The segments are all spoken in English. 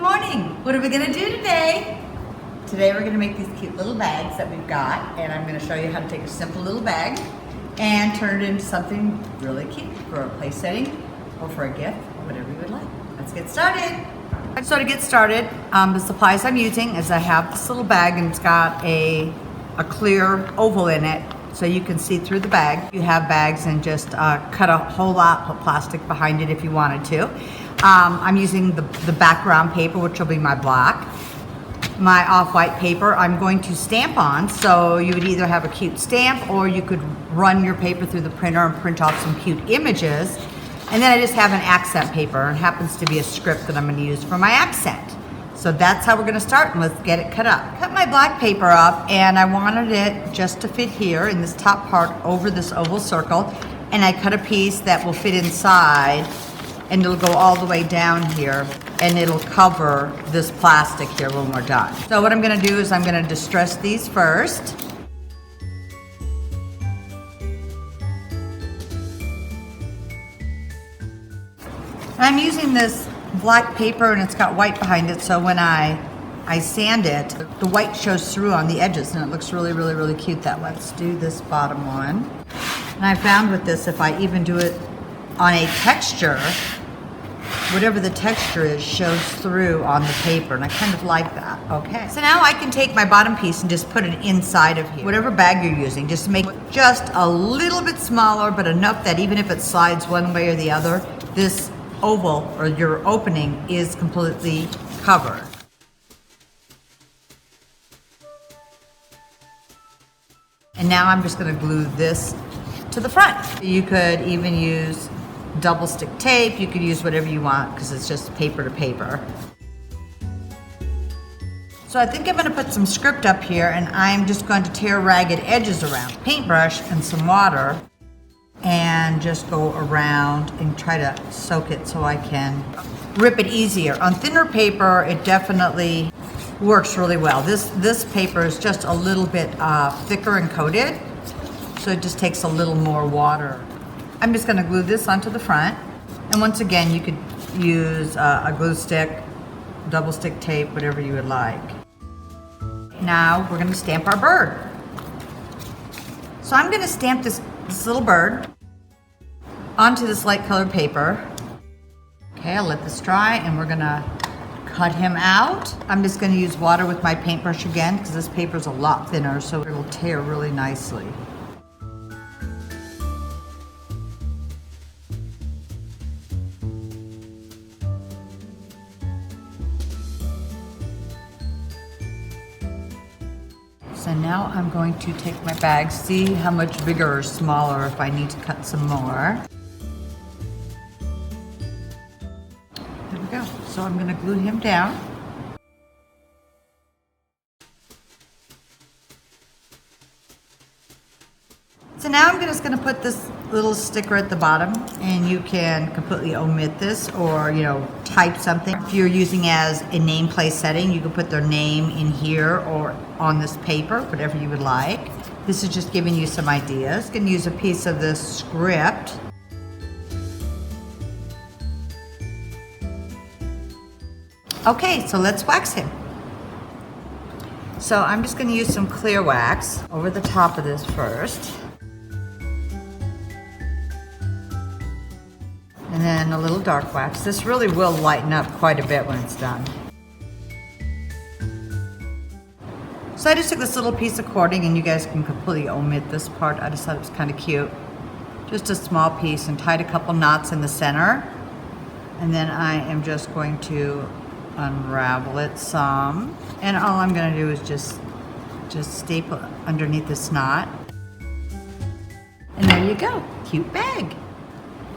Good morning. What are we gonna do today? Today we're gonna make these cute little bags that we've got, and I'm gonna show you how to take a simple little bag and turn it into something really cute for a place setting or for a gift, or whatever you would like. Let's get started. So to get started, the supplies I'm using is I have this little bag and it's got a clear oval in it so you can see through the bag. You have bags and just cut a whole lot, put plastic behind it if you wanted to. I'm using the background paper, which will be my black. My off-white paper I'm going to stamp on, so you would either have a cute stamp or you could run your paper through the printer and print off some cute images. And then I just have an accent paper, and it happens to be a script that I'm going to use for my accent. So that's how we're going to start, and let's get it cut up. Cut my black paper up, and I wanted it just to fit here in this top part over this oval circle, and I cut a piece that will fit inside, and it'll go all the way down here, and it'll cover this plastic here when we're done. So what I'm going to do is I'm going to distress these first. I'm using this black paper and it's got white behind it, so when I sand it, the white shows through on the edges and it looks really, really, really cute that way. Let's do this bottom one. And I found with this, if I even do it on a texture, whatever the texture is shows through on the paper, and I kind of like that. Okay, so now I can take my bottom piece and just put it inside of here. Whatever bag you're using, just make it just a little bit smaller, but enough that even if it slides one way or the other, this oval or your opening is completely covered. And now I'm just going to glue this to the front. You could even use double stick tape, you could use whatever you want because it's just paper to paper. So I think I'm going to put some script up here, and I'm just going to tear ragged edges around. Paintbrush and some water, and just go around and try to soak it so I can rip it easier. On thinner paper, it definitely works really well. This paper is just a little bit thicker and coated, so it just takes a little more water. I'm just gonna glue this onto the front, and once again, you could use a glue stick, double stick tape, whatever you would like. Now we're gonna stamp our bird. So I'm gonna stamp this little bird onto this light colored paper. Okay, I'll let this dry, and we're gonna cut him out. I'm just gonna use water with my paintbrush again because this paper is a lot thinner, so it will tear really nicely. So now I'm going to take my bag, see how much bigger or smaller if I need to cut some more. There we go. So I'm going to glue him down. So now I'm just going to put this little sticker at the bottom, and you can completely omit this or, type something. If you're using as a name place setting, you can put their name in here or on this paper, whatever you would like. This is just giving you some ideas. You can use a piece of this script. Okay, so let's wax him. So I'm just going to use some clear wax over the top of this first. And then a little dark wax. This really will lighten up quite a bit when it's done. So I just took this little piece of cording, and you guys can completely omit this part. I just thought it was kind of cute. Just a small piece, and tied a couple knots in the center. And then I am just going to unravel it some. And all I'm going to do is just staple it underneath this knot. And there you go, cute bag.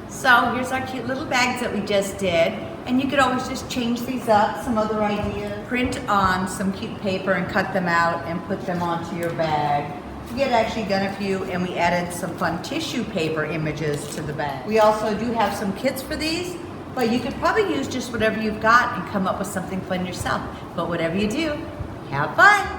So here's our cute little bags that we just did. And you could always just change these up, some other ideas. Print on some cute paper and cut them out and put them onto your bag. We had actually done a few, and we added some fun tissue paper images to the bag. We also do have some kits for these, but you could probably use just whatever you've got and come up with something fun yourself. But whatever you do, have fun.